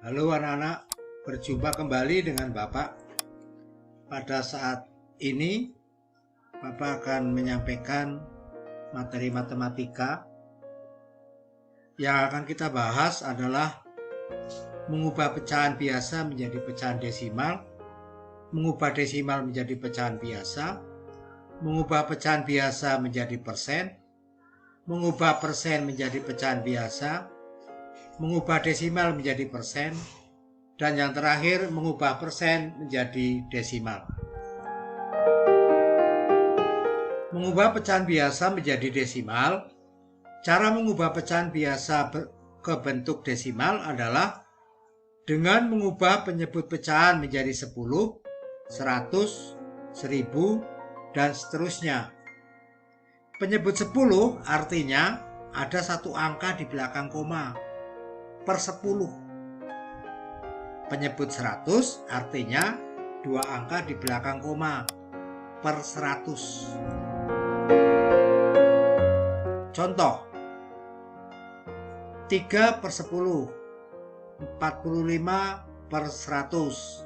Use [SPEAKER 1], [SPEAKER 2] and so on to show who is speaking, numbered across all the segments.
[SPEAKER 1] Halo anak-anak, berjumpa kembali dengan Bapak. Pada saat ini, Bapak akan menyampaikan materi matematika. Yang akan kita bahas adalah mengubah pecahan biasa menjadi pecahan desimal, mengubah desimal menjadi pecahan biasa, mengubah pecahan biasa menjadi persen, mengubah persen menjadi pecahan biasa, mengubah desimal menjadi persen, dan yang terakhir mengubah persen menjadi desimal. Mengubah pecahan biasa menjadi desimal. Cara mengubah pecahan biasa ke bentuk desimal adalah dengan mengubah penyebut pecahan menjadi 10, 100, 1000, dan seterusnya. Penyebut 10 artinya ada satu angka di belakang koma, per 10. Penyebut 100 artinya dua angka di belakang koma, per 100. Contoh 3 per 10, 45 per 100,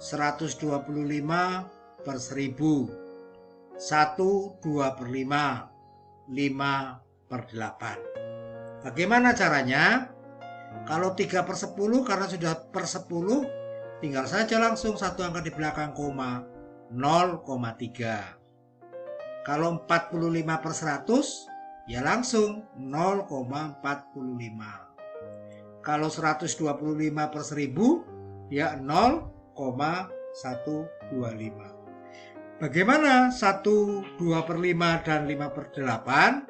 [SPEAKER 1] 125 per 1000, 1 2 per 5, 5 per 8. Bagaimana caranya? Kalau 3 per 10 karena sudah per 10, tinggal saja langsung satu angka di belakang koma, 0,3. Kalau 45 per 100, ya langsung 0,45. Kalau 125 per 1000, ya 0,125. Bagaimana 1, 2 per 5, dan 5 per 8?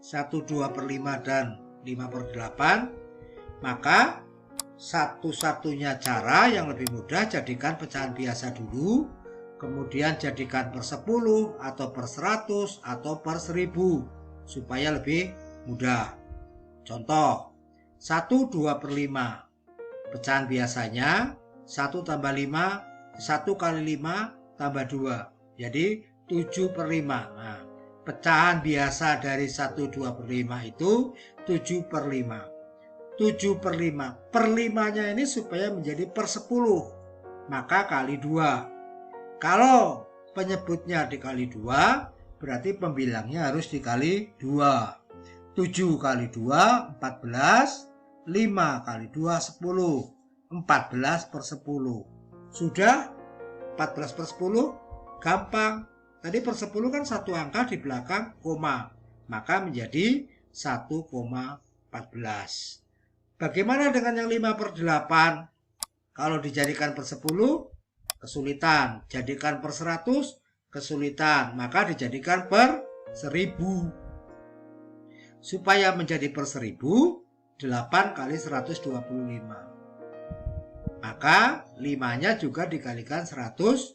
[SPEAKER 1] 1, 2 per 5, dan 5 per 8, maka satu-satunya cara yang lebih mudah, jadikan pecahan biasa dulu, kemudian jadikan per 10 atau per 100 atau per 1000 supaya lebih mudah. Contoh 1 2 per 5, pecahan biasanya 1 tambah 5, 1 kali 5 tambah 2, jadi 7 per 5. Nah, pecahan biasa dari 1 2 per 5 itu 7 per 5. 7 per 5. Per 5-nya ini supaya menjadi per 10. Maka kali 2. Kalau penyebutnya dikali 2, berarti pembilangnya harus dikali 2. 7 kali 2, 14. 5 kali 2, 10. 14 per 10. Sudah? 14 per 10? Gampang. Tadi per 10 kan satu angka di belakang koma, maka menjadi 1,14. Bagaimana dengan yang 5 per 8? Kalau dijadikan per 10, kesulitan. Jadikan per 100, kesulitan. Maka dijadikan per 1000. Supaya menjadi per 1000, 8 kali 125. Maka 5-nya juga dikalikan 125,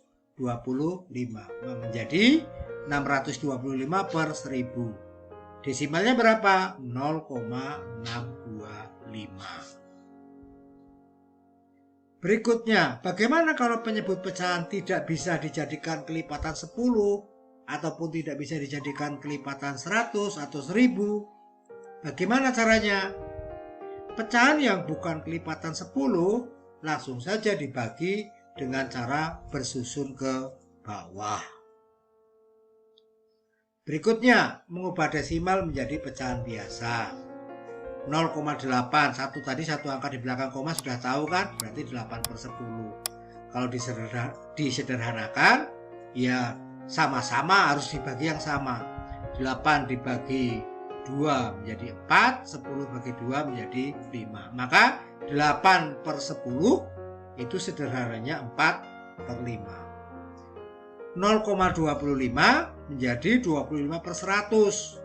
[SPEAKER 1] menjadi 625 per 1000. Desimalnya berapa? 0,625. Berikutnya, bagaimana kalau penyebut pecahan tidak bisa dijadikan kelipatan 10 ataupun tidak bisa dijadikan kelipatan 100 atau 1000? Bagaimana caranya? Pecahan yang bukan kelipatan 10 langsung saja dibagi dengan cara bersusun ke bawah. Berikutnya, mengubah desimal menjadi pecahan biasa. 0,8, satu tadi satu angka di belakang koma sudah tahu kan? Berarti 8 per 10. Kalau disederhanakan, ya sama-sama harus dibagi yang sama. 8 dibagi 2 menjadi 4, 10 bagi 2 menjadi 5. Maka 8 per 10 itu sederhananya 4 per 5. 0,25 menjadi 25 per 100.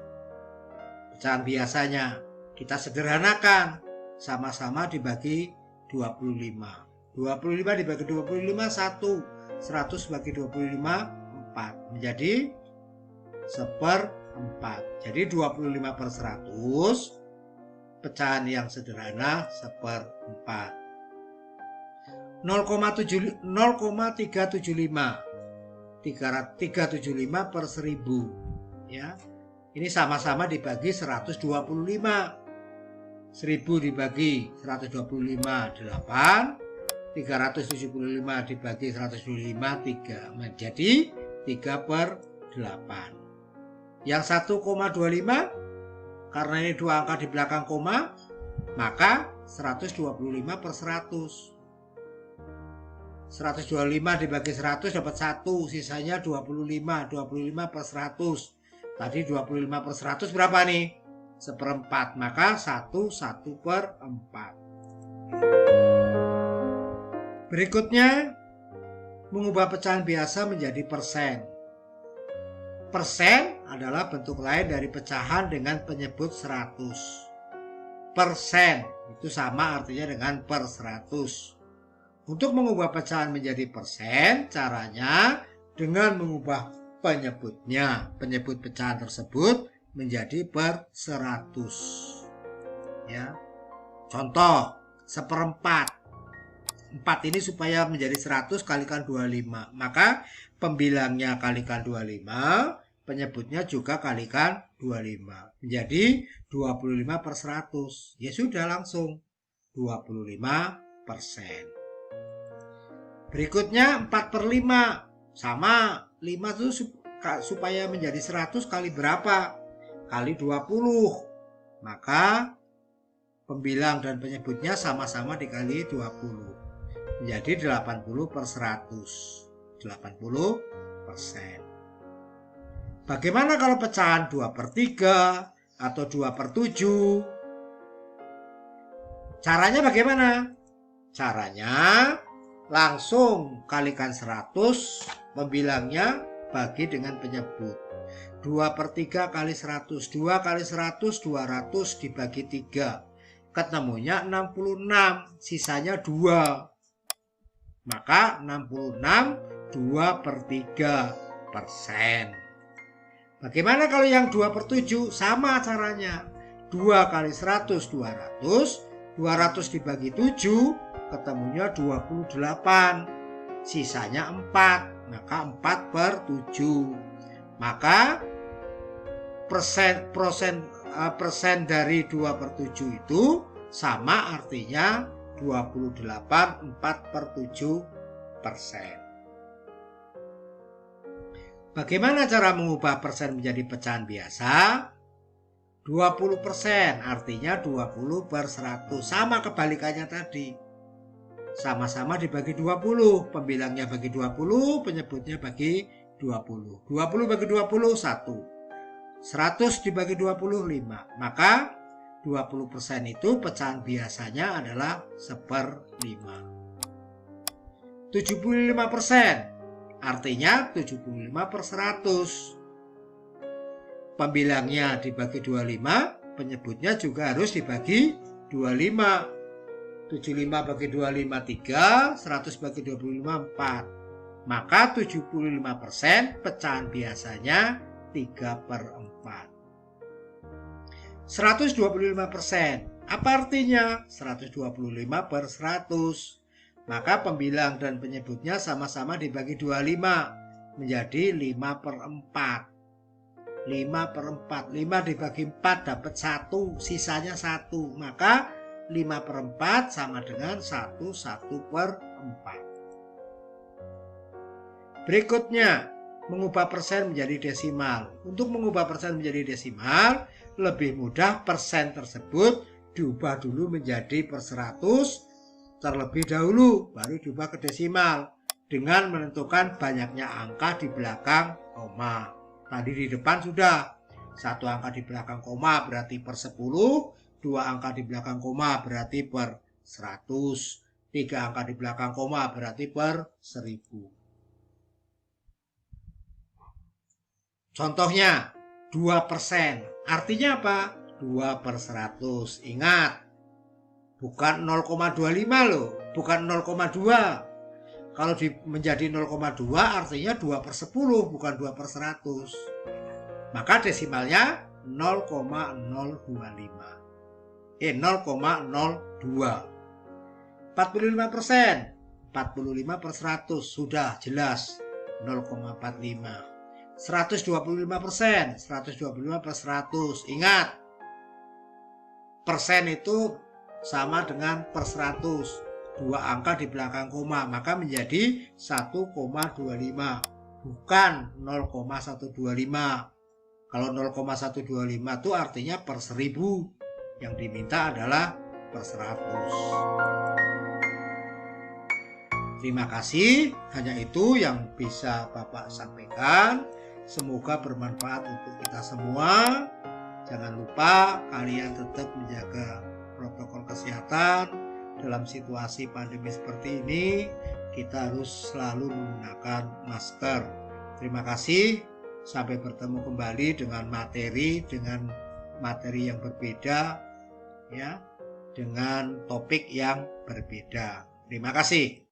[SPEAKER 1] Pecahan biasanya kita sederhanakan, sama-sama dibagi 25. 25 dibagi 25 1, 100 bagi 25 4, menjadi 1/4. Jadi 25 per 100, pecahan yang sederhana 1/4. 0,375 per 1000, ya. Ini sama-sama dibagi 125. 1000 dibagi 125 8, 375 dibagi 125 3, menjadi 3/8. Yang 1,25 karena ini dua angka di belakang koma, maka 125/100. 125 dibagi 100 dapat 1, sisanya 25. 25/100. Tadi 25/100 berapa nih? 1/4, maka 1/4. Berikutnya, mengubah pecahan biasa menjadi persen. Persen adalah bentuk lain dari pecahan dengan penyebut 100. Persen itu sama artinya dengan per 100. Untuk mengubah pecahan menjadi persen, caranya dengan mengubah penyebutnya. Penyebut pecahan tersebut menjadi per 100. Ya. Contoh, 1/4. 4 ini supaya menjadi 100 kalikan 25. Maka pembilangnya kalikan 25, penyebutnya juga kalikan 25. Menjadi 25/100. Ya sudah langsung 25%. Berikutnya 4/5. Sama, 5 itu supaya menjadi 100 kali berapa? Kali 20. Maka pembilang dan penyebutnya sama-sama dikali 20. Menjadi 80/100. 80%. Bagaimana kalau pecahan 2/3 atau 2/7? Caranya bagaimana? Caranya langsung kalikan 100, pembilangnya bagi dengan penyebut. 2/3 kali 100. 2 kali 100, 200 dibagi 3. Ketemunya 66, sisanya 2. Maka 66 2/3%. Bagaimana kalau yang 2/7? Sama caranya. 2 kali 100, 200. 200 dibagi 7, ketemunya 28. Sisanya 4. Maka 4/7. Maka persen dari 2/7 itu sama artinya 28 4/7%. Bagaimana cara mengubah persen menjadi pecahan biasa? 20% artinya 20/100. Sama kebalikannya tadi. Sama-sama dibagi 20. Pembilangnya bagi 20, penyebutnya bagi 20. 20 bagi 20, 1. 100 dibagi 20, 5. Maka 20% itu pecahan biasanya adalah 1/5. 75% artinya 75/100. Pembilangnya dibagi 25, penyebutnya juga harus dibagi 25. 75 bagi 25, 3. 100 bagi 25, 4. Maka 75% pecahan biasanya 3/4. 125%. Apa artinya? 125/100. Maka pembilang dan penyebutnya sama-sama dibagi 25. Menjadi 5/4. 5/4. 5 dibagi 4 dapat 1. Sisanya 1. Maka 5/4 sama dengan 1/4. Berikutnya, mengubah persen menjadi desimal. Untuk mengubah persen menjadi desimal, lebih mudah persen tersebut diubah dulu menjadi per 100 terlebih dahulu, baru diubah ke desimal dengan menentukan banyaknya angka di belakang koma. Tadi di depan sudah, satu angka di belakang koma berarti per 10, dua angka di belakang koma berarti per 100, tiga angka di belakang koma berarti per 1000. Contohnya 2%. Artinya apa? 2/100. Ingat, bukan 0,25 loh, bukan 0,2. Kalau menjadi 0,2 artinya 2/10, bukan 2/100. Maka desimalnya 0,025. 0,02. 45%. 45/100 sudah jelas 0,45. 125%. 125/100. Ingat, persen itu sama dengan per 100. 2 angka di belakang koma, maka menjadi 1,25, bukan 0,125. Kalau 0,125 itu artinya per 1000. Yang diminta adalah per 100. Terima kasih, hanya itu yang bisa Bapak sampaikan. Semoga bermanfaat untuk kita semua. Jangan lupa kalian tetap menjaga protokol kesehatan. Dalam situasi pandemi seperti ini, kita harus selalu menggunakan masker. Terima kasih. Sampai bertemu kembali dengan materi yang berbeda, ya, dengan topik yang berbeda. Terima kasih.